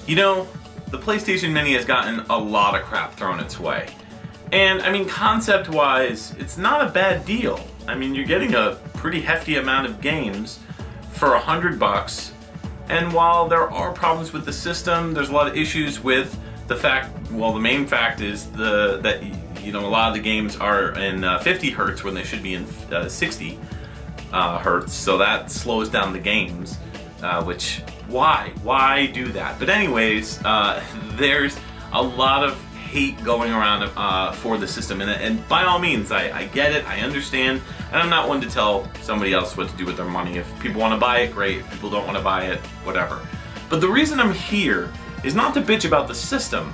You know, the PlayStation Mini has gotten a lot of crap thrown its way. And I mean, concept-wise, it's not a bad deal. I mean, you're getting a pretty hefty amount of games for $100. And while there are problems with the system, there's a lot of issues with the fact, well, the main fact is that you know, a lot of the games are in 50 hertz when they should be in 60 hertz, so that slows down the games, which, why do that? But anyways, there's a lot of hate going around for the system, and by all means, I get it, I understand, and I'm not one to tell somebody else what to do with their money. If people want to buy it, great. If people don't want to buy it, whatever. But the reason I'm here is not to bitch about the system,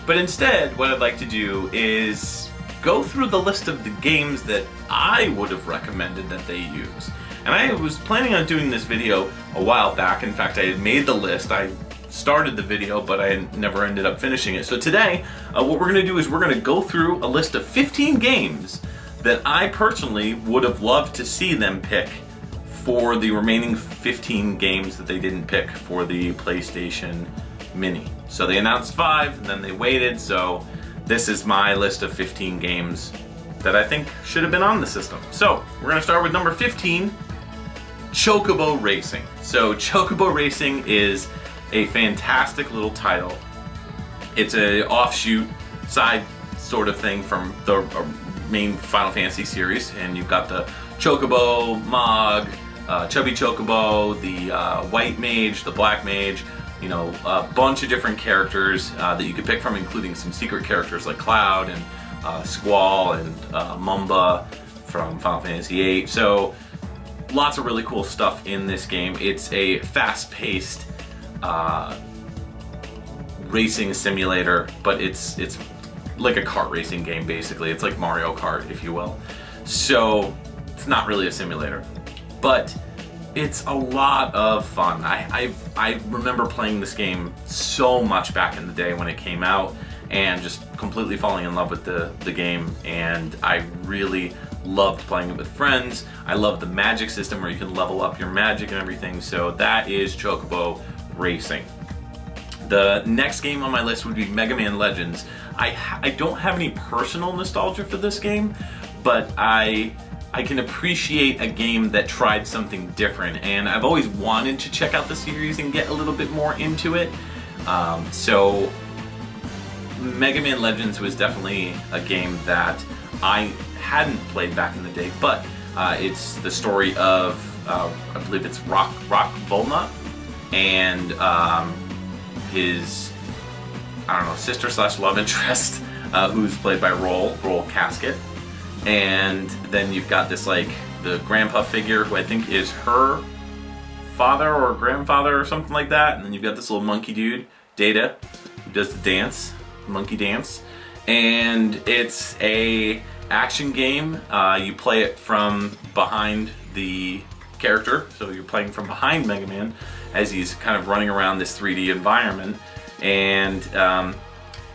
but instead what I'd like to do is go through the list of the games that I would have recommended that they use. And I was planning on doing this video a while back. In fact, I had made the list. I started the video, but I never ended up finishing it. So today, what we're going to do is we're going to go through a list of 15 games that I personally would have loved to see them pick for the remaining 15 games that they didn't pick for the PlayStation Mini. So they announced 5, and then they waited, so this is my list of 15 games that I think should have been on the system. So we're going to start with number 15, Chocobo Racing. So Chocobo Racing is a fantastic little title. It's an offshoot side sort of thing from the main Final Fantasy series, and you've got the Chocobo, Mog, Chubby Chocobo, the White Mage, the Black Mage, you know, a bunch of different characters that you could pick from, including some secret characters like Cloud and Squall and Mumba from Final Fantasy VIII. So lots of really cool stuff in this game. It's a fast-paced racing simulator, but it's like a kart racing game basically. It's like Mario Kart, if you will. So it's not really a simulator, but it's a lot of fun. I remember playing this game so much back in the day when it came out, and just completely falling in love with the game, and I really loved playing it with friends. I love the magic system where you can level up your magic and everything, so that is Chocobo Racing. The next game on my list would be Mega Man Legends. I don't have any personal nostalgia for this game, but I can appreciate a game that tried something different, and I've always wanted to check out the series and get a little bit more into it. So Mega Man Legends was definitely a game that I hadn't played back in the day, but it's the story of, I believe it's Rock Volnut and his, I don't know, sister slash love interest, who's played by Roll Casket. And then you've got this, like, the grandpa figure who I think is her father or grandfather or something like that. And then you've got this little monkey dude, Data, who does the dance, monkey dance. And it's a action game. You play it from behind the character, so you're playing from behind Mega Man as he's kind of running around this 3D environment. And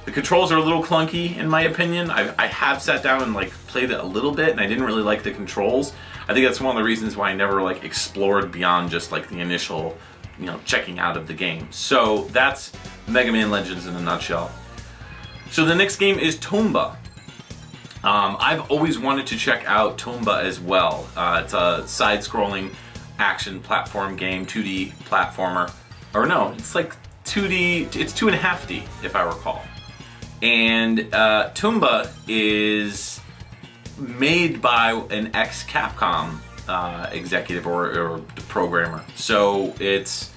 the controls are a little clunky in my opinion. I have sat down and like played it a little bit, and I didn't really like the controls. I think that's one of the reasons why I never like explored beyond just like the initial, you know, checking out of the game. So that's Mega Man Legends in a nutshell. So the next game is Tomba. I've always wanted to check out Tomba as well. It's a side-scrolling action platform game, 2D platformer. Or no, it's like 2D, it's 2.5D if I recall. And Tomba is made by an ex-Capcom executive or programmer. So it's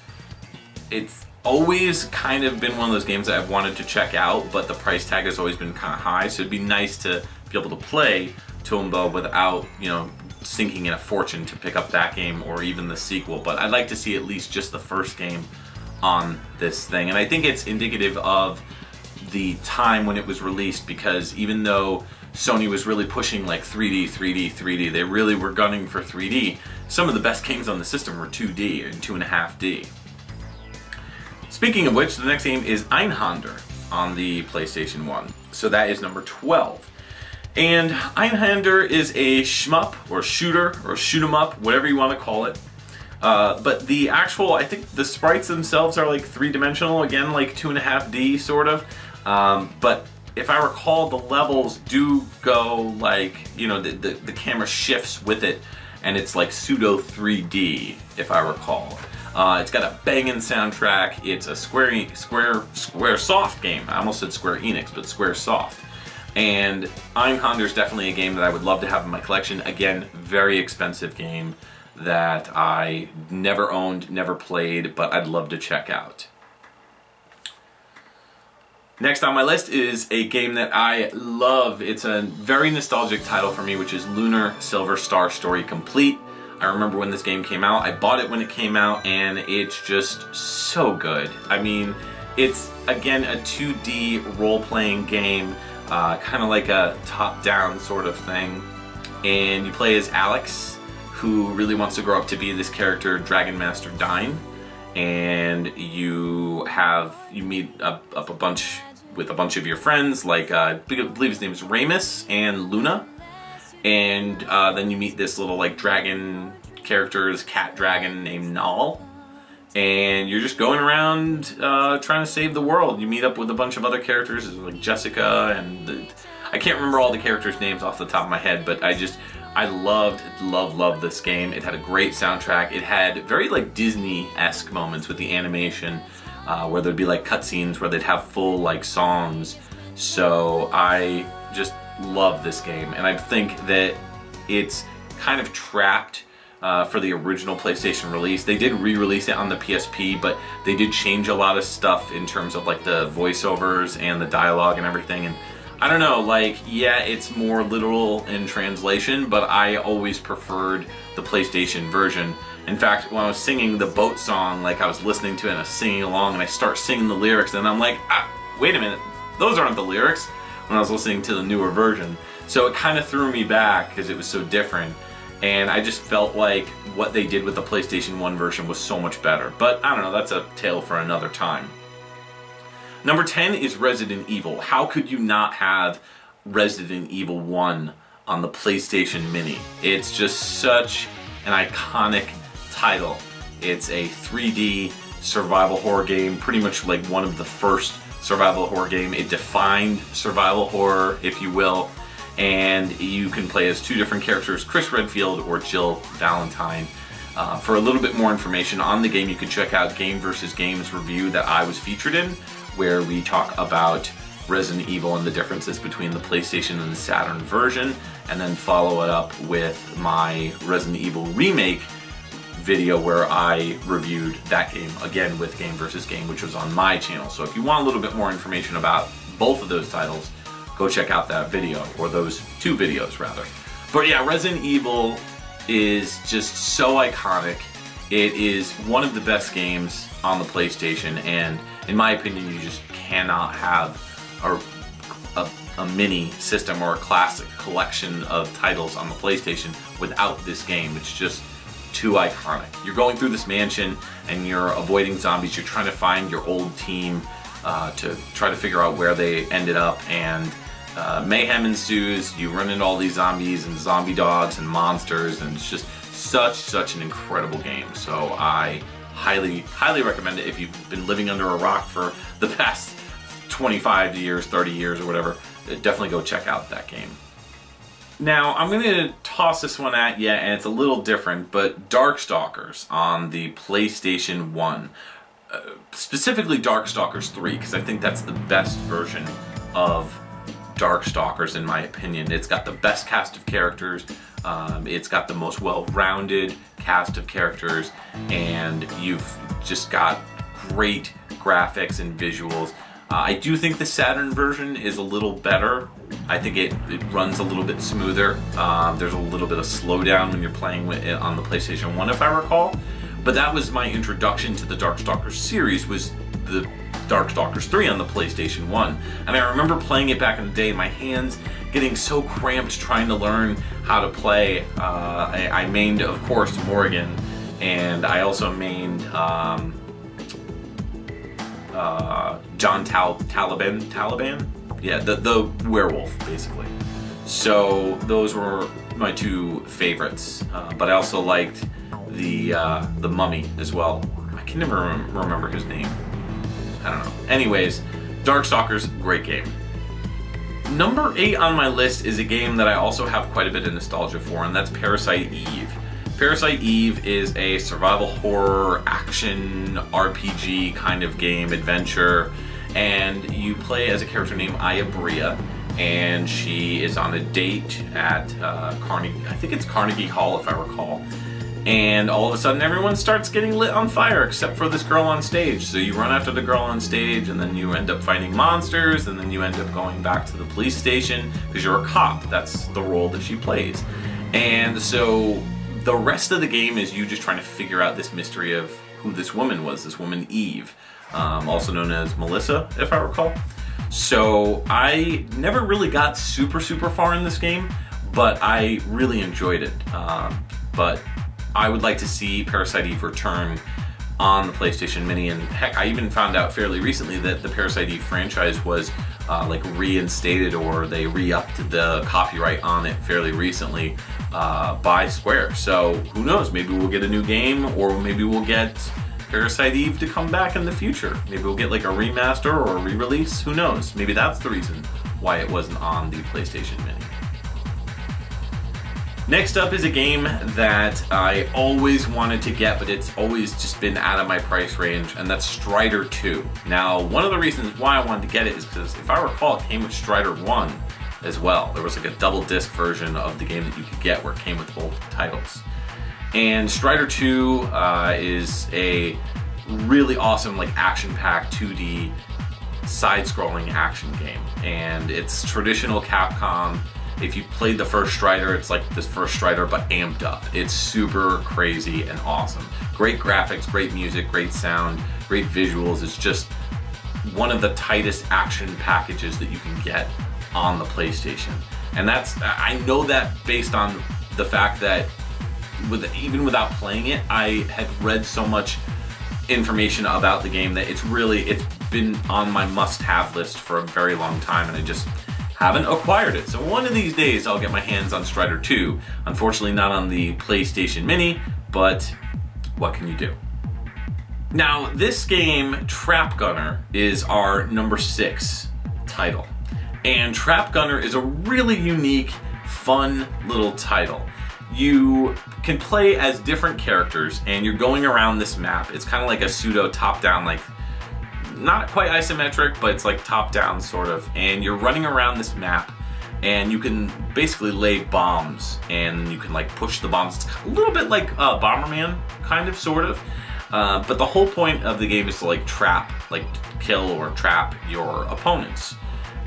always kind of been one of those games that I've wanted to check out, but the price tag has always been kind of high, so it'd be nice to be able to play Tomba without, you know, sinking in a fortune to pick up that game or even the sequel. But I'd like to see at least just the first game on this thing, and I think it's indicative of the time when it was released, because even though Sony was really pushing like 3D, they really were gunning for 3D, some of the best games on the system were 2D and 2.5D. Speaking of which, the next game is Einhander on the PlayStation 1. So that is number 12. And Einhander is a shmup, or shooter, or shoot 'em up, whatever you want to call it. But the actual, I think the sprites themselves are like three-dimensional, again, like 2.5D sort of. But if I recall, the levels do go like, you know, the camera shifts with it, and it's like pseudo 3D, if I recall. It's got a banging soundtrack. It's a Squaresoft game. I almost said Square Enix, but Squaresoft. And Einhander's definitely a game that I would love to have in my collection. Again, very expensive game that I never owned, never played, but I'd love to check out. Next on my list is a game that I love. It's a very nostalgic title for me, which is Lunar Silver Star Story Complete. I remember when this game came out. I bought it when it came out, and it's just so good. I mean, it's, again, a 2D role-playing game, kind of like a top-down sort of thing. And you play as Alex, who really wants to grow up to be this character, Dragon Master Dine. And you meet up with a bunch of your friends, like I believe his name is Ramus and Luna. And then you meet this little like dragon character's cat dragon named Nal. And you're just going around trying to save the world. You meet up with a bunch of other characters like Jessica and I can't remember all the characters' names off the top of my head, but I loved this game. It had a great soundtrack. It had very like Disney-esque moments with the animation, where there'd be like cutscenes where they'd have full like songs. So I just love this game, and I think that it's kind of trapped for the original PlayStation release. They did re-release it on the PSP, but they did change a lot of stuff in terms of like the voiceovers and the dialogue and everything. And I don't know, like, yeah, it's more literal in translation, but I always preferred the PlayStation version. In fact, when I was singing the boat song, like I was listening to it and I was singing along, and I start singing the lyrics, and I'm like, wait a minute, those aren't the lyrics, when I was listening to the newer version. So it kind of threw me back because it was so different, and I just felt like what they did with the PlayStation 1 version was so much better. But I don't know, that's a tale for another time. Number 10 is Resident Evil. How could you not have Resident Evil 1 on the PlayStation Mini? It's just such an iconic title. It's a 3D survival horror game, pretty much like one of the first survival horror game. It defined survival horror, if you will, and you can play as two different characters, Chris Redfield or Jill Valentine. For a little bit more information on the game, you can check out Game vs. Games review that I was featured in, where we talk about Resident Evil and the differences between the PlayStation and the Saturn version, and then follow it up with my Resident Evil Remake video where I reviewed that game, again with Game vs. Game, which was on my channel. So if you want a little bit more information about both of those titles, go check out that video, or those two videos rather. But yeah, Resident Evil is just so iconic. It is one of the best games on the PlayStation, and in my opinion, you just cannot have a mini system or a classic collection of titles on the PlayStation without this game. It's just too iconic. You're going through this mansion and you're avoiding zombies. You're trying to find your old team to try to figure out where they ended up, and mayhem ensues. You run into all these zombies and zombie dogs and monsters, and it's just such an incredible game. So I highly recommend it if you've been living under a rock for the past 25 years, 30 years, or whatever. Definitely go check out that game. Now, I'm going to toss this one at you, and it's a little different, but Darkstalkers on the PlayStation 1. Specifically Darkstalkers 3, because I think that's the best version of Darkstalkers in my opinion. It's got the best cast of characters, it's got the most well-rounded cast of characters, and you've just got great graphics and visuals. I do think the Saturn version is a little better. I think it runs a little bit smoother. There's a little bit of slowdown when you're playing with it on the PlayStation 1, if I recall. But that was my introduction to the Darkstalkers series, was the Darkstalkers 3 on the PlayStation 1. And I remember playing it back in the day, my hands getting so cramped trying to learn how to play. I mained, of course, Morgan, and I also mained John Taliban? Yeah, the werewolf, basically. So those were my two favorites. But I also liked the mummy as well. I can never remember his name. I don't know. Anyways, Darkstalkers, great game. Number 8 on my list is a game that I also have quite a bit of nostalgia for, and that's Parasite Eve. Parasite Eve is a survival horror action RPG kind of game, adventure, and you play as a character named Aya Bria, and she is on a date at Carnegie, I think it's Carnegie Hall if I recall. And all of a sudden everyone starts getting lit on fire except for this girl on stage. So you run after the girl on stage, and then you end up fighting monsters, and then you end up going back to the police station because you're a cop. That's the role that she plays. And so the rest of the game is you just trying to figure out this mystery of who this woman was, this woman Eve, also known as Melissa, if I recall. So I never really got super far in this game, but I really enjoyed it. But I would like to see Parasite Eve return on the PlayStation Mini, and heck, I even found out fairly recently that the Parasite Eve franchise was like reinstated, or they re-upped the copyright on it fairly recently by Square. So who knows, maybe we'll get a new game, or maybe we'll get Parasite Eve to come back in the future. Maybe we'll get like a remaster or a re-release, who knows. Maybe that's the reason why it wasn't on the PlayStation Mini. Next up is a game that I always wanted to get, but it's always just been out of my price range, and that's Strider 2. Now, one of the reasons why I wanted to get it is because, if I recall, it came with Strider 1 as well. There was like a double disc version of the game that you could get where it came with both titles. And Strider 2 is a really awesome, like, action-packed 2D side-scrolling action game, and it's traditional Capcom. If you played the first Strider, it's like this first Strider but amped up. It's super crazy and awesome. Great graphics, great music, great sound, great visuals. It's just one of the tightest action packages that you can get on the PlayStation. And I know that based on the fact that even without playing it, I had read so much information about the game that it's been on my must-have list for a very long time, and I just haven't acquired it. So one of these days I'll get my hands on Strider 2. Unfortunately not on the PlayStation Mini, but what can you do? Now this game, Trap Gunner, is our number 6 title. And Trap Gunner is a really unique, fun little title. You can play as different characters, and you're going around this map. It's kind of like a pseudo top-down, like, not quite isometric, but it's like top-down sort of, and you're running around this map, and you can basically lay bombs, and you can like push the bombs. It's a little bit like Bomberman, kind of, sort of, but the whole point of the game is to like kill or trap your opponents.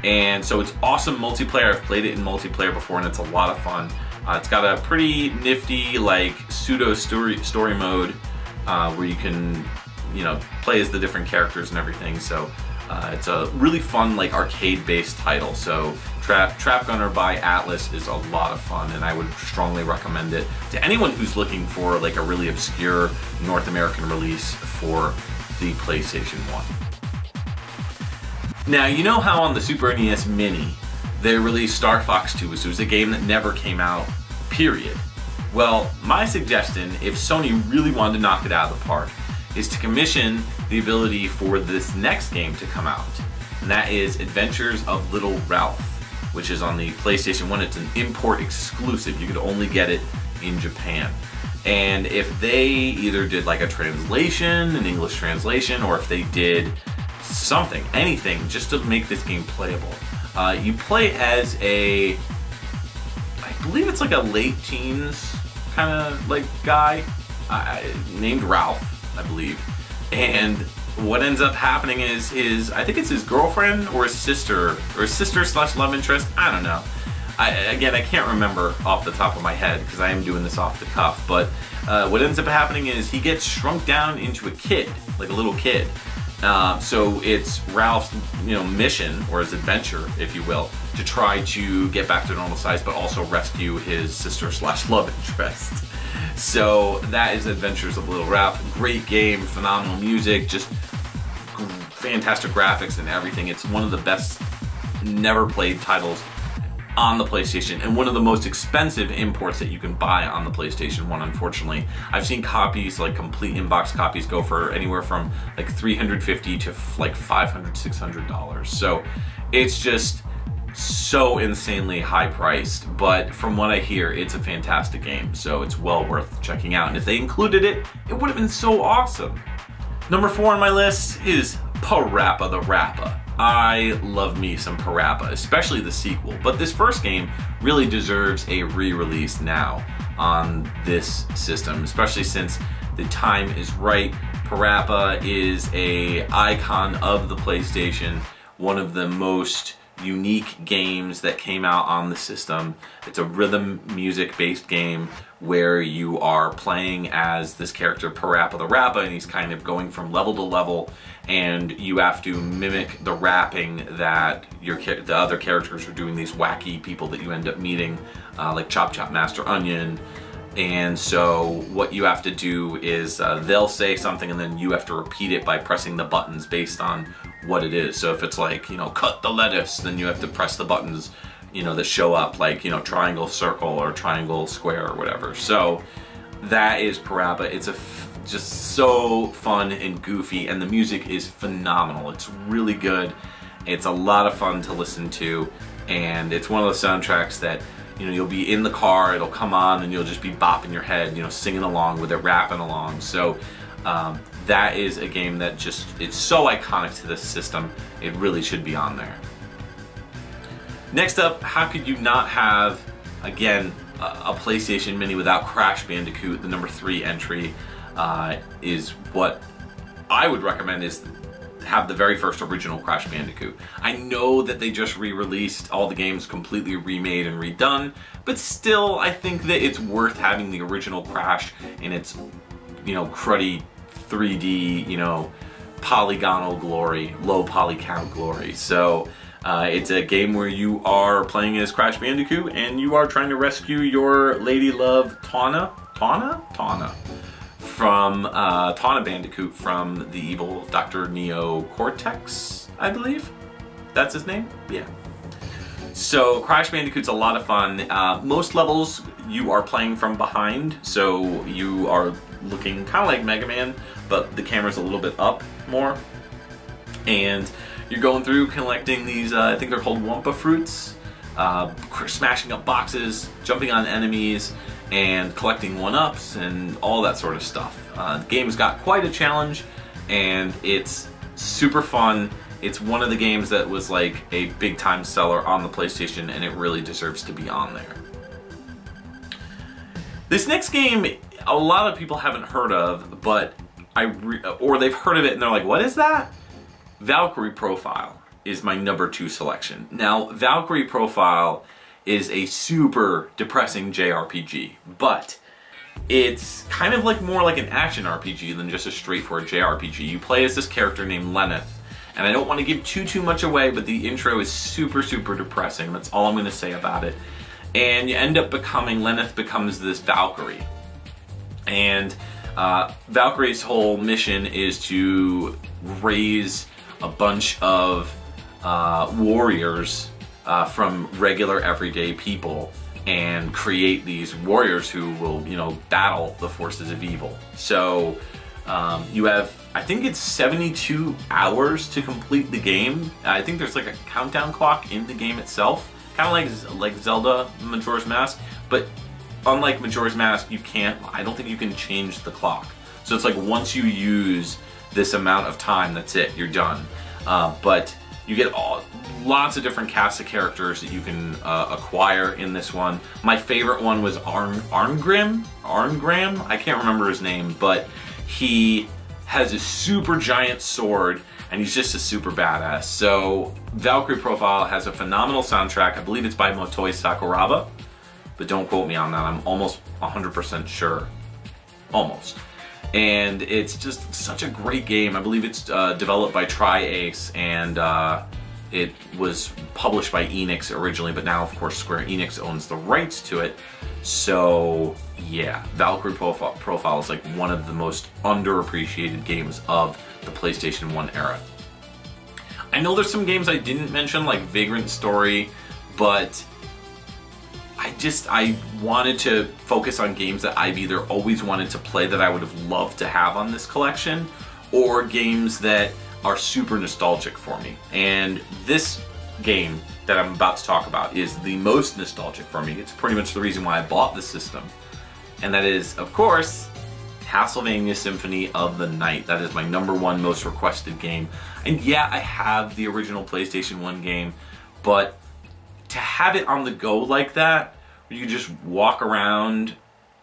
And so it's awesome multiplayer. I've played it in multiplayer before, and it's a lot of fun. It's got a pretty nifty like pseudo story mode where you can, play as the different characters and everything. So it's a really fun, like, arcade-based title. So Trap Gunner by Atlas is a lot of fun, and I would strongly recommend it to anyone who's looking for like a really obscure North American release for the PlayStation 1. Now, you know how on the Super NES Mini they released Star Fox 2, which was a game that never came out, period. Well, my suggestion, if Sony really wanted to knock it out of the park, is to commission the ability for this next game to come out. And that is Adventures of Little Ralph, which is on the PlayStation 1. It's an import exclusive. You could only get it in Japan. And if they either did like a translation, an English translation, or if they did something, anything, just to make this game playable, you play as I believe it's like a late teens kind of like guy named Ralph, I believe. And what ends up happening is I think it's his girlfriend or his sister / love interest. I don't know. Again, I can't remember off the top of my head because I am doing this off the cuff. But what ends up happening is he gets shrunk down into a kid, like a little kid. So it's Ralph's, mission, or his adventure, if you will, to try to get back to normal size, but also rescue his sister / love interest. So that is Adventures of Little Ralph. Great game, phenomenal music, just fantastic graphics and everything. It's one of the best never played titles on the PlayStation, and one of the most expensive imports that you can buy on the PlayStation 1, unfortunately. I've seen copies, like complete inbox copies, go for anywhere from like $350 to like $500, $600. So it's just so insanely high priced, but from what I hear, it's a fantastic game, so it's well worth checking out. And if they included it, it would have been so awesome. Number 4 on my list is Parappa the Rapper. I love me some Parappa, especially the sequel, but this first game really deserves a re-release now on this system, especially since the time is right. Parappa is an icon of the PlayStation, one of the most unique games that came out on the system. It's a rhythm music based game where you are playing as this character Parappa the Rapper, and he's kind of going from level to level, and you have to mimic the rapping that the other characters are doing, these wacky people that you end up meeting, like Chop Chop Master Onion. And so what you have to do is they'll say something and then you have to repeat it by pressing the buttons based on what it is. So if it's like, you know, cut the lettuce, then you have to press the buttons, you know, that show up, like, you know, triangle circle or triangle square or whatever. So that is Parappa. It's just so fun and goofy, and the music is phenomenal. It's really good. It's a lot of fun to listen to, and it's one of those soundtracks that, you know, you'll be in the car, it'll come on, and you'll just be bopping your head, you know, singing along with it, rapping along. So that is a game that just, it's so iconic to this system, it really should be on there. Next up, how could you not have, again, a PlayStation Mini without Crash Bandicoot? The number 3 entry is what I would recommend, is have the very first original Crash Bandicoot. I know that they just re-released all the games completely remade and redone, but still I think that it's worth having the original Crash in its, you know, cruddy 3D, you know, polygonal glory, low poly count glory. So it's a game where you are playing as Crash Bandicoot and you are trying to rescue your lady love Tawna from Tawna Bandicoot from the evil Dr. Neo Cortex, I believe. That's his name? Yeah. So Crash Bandicoot's a lot of fun. Most levels you are playing from behind, so you are looking kind of like Mega Man, but the camera's a little bit up more. And you're going through collecting these, I think they're called Wumpa fruits, smashing up boxes, jumping on enemies, and collecting 1-ups and all that sort of stuff. The game's got quite a challenge, and it's super fun. It's one of the games that was like a big time seller on the PlayStation, and it really deserves to be on there. This next game, a lot of people haven't heard of, but or they've heard of it and they're like, what is that? Valkyrie Profile is my number 2 selection. Now, Valkyrie Profile is a super depressing JRPG, but it's kind of like more like an action RPG than just a straightforward JRPG. You play as this character named Lenneth, and I don't want to give too much away, but the intro is super depressing. That's all I'm going to say about it. And you end up Lenneth becomes this Valkyrie. And Valkyrie's whole mission is to raise a bunch of warriors from regular everyday people and create these warriors who will, you know, battle the forces of evil. So you have, I think it's 72 hours to complete the game. I think there's like a countdown clock in the game itself, kind of like Zelda Majora's Mask, but unlike Majora's Mask, I don't think you can change the clock. So it's like once you use this amount of time, that's it, you're done. But you get lots of different casts of characters that you can acquire in this one. My favorite one was Arngrim, I can't remember his name, but he has a super giant sword and he's just a super badass. So Valkyrie Profile has a phenomenal soundtrack. I believe it's by Motoi Sakuraba, but don't quote me on that. I'm almost 100% sure. Almost. And it's just such a great game. I believe it's developed by Tri-Ace, and it was published by Enix originally, but now, of course, Square Enix owns the rights to it. So, yeah, Valkyrie Profile is like one of the most underappreciated games of the PlayStation 1 era. I know there's some games I didn't mention, like Vagrant Story, but I wanted to focus on games that I've either always wanted to play that I would have loved to have on this collection, or games that are super nostalgic for me. And this game that I'm about to talk about is the most nostalgic for me. It's pretty much the reason why I bought the system. And that is, of course, Castlevania Symphony of the Night. That is my #1 most requested game. And yeah, I have the original PlayStation 1 game, but to have it on the go like that, where you just walk around,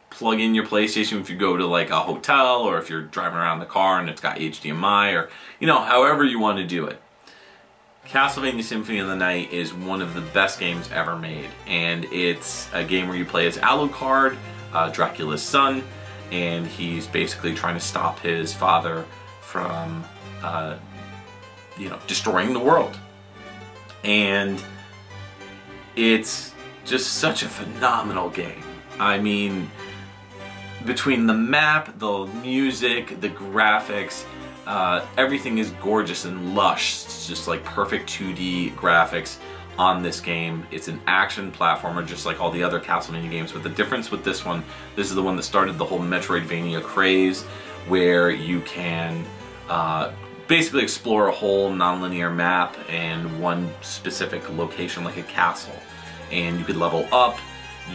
plug in your PlayStation if you go to like a hotel, or if you're driving around the car and it's got HDMI, or however you want to do it. Castlevania Symphony of the Night is one of the best games ever made, and it's a game where you play as Alucard, Dracula's son, and he's basically trying to stop his father from, destroying the world. And it's just such a phenomenal game. I mean, between the map, the music, the graphics, everything is gorgeous and lush. It's just like perfect 2D graphics on this game. It's an action platformer just like all the other Castlevania games, but the difference with this one, this is the one that started the whole Metroidvania craze, where you can basically explore a whole non-linear map and one specific location like a castle. And you could level up,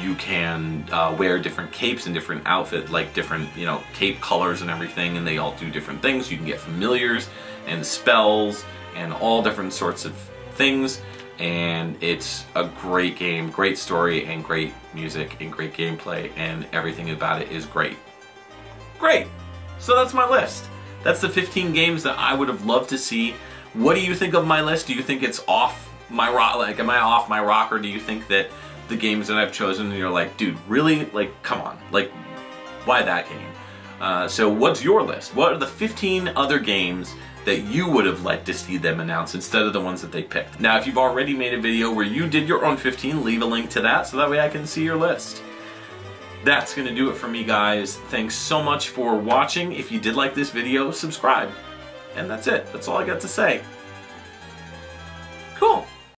you can wear different capes and different outfits, like different, cape colors and everything, and they all do different things. You can get familiars and spells and all different sorts of things. And it's a great game, great story, and great music, and great gameplay, and everything about it is great. Great! So that's my list. That's the 15 games that I would have loved to see. What do you think of my list? Do you think it's off my rock? Like, am I off my rock, or do you think that the games that I've chosen, and you're like, dude, really? Like, come on. Like, why that game? So what's your list? What are the 15 other games that you would have liked to see them announce instead of the ones that they picked? Now, if you've already made a video where you did your own 15, leave a link to that so that way I can see your list. That's going to do it for me, guys. Thanks so much for watching. If you did like this video, subscribe. And that's it. That's all I got to say.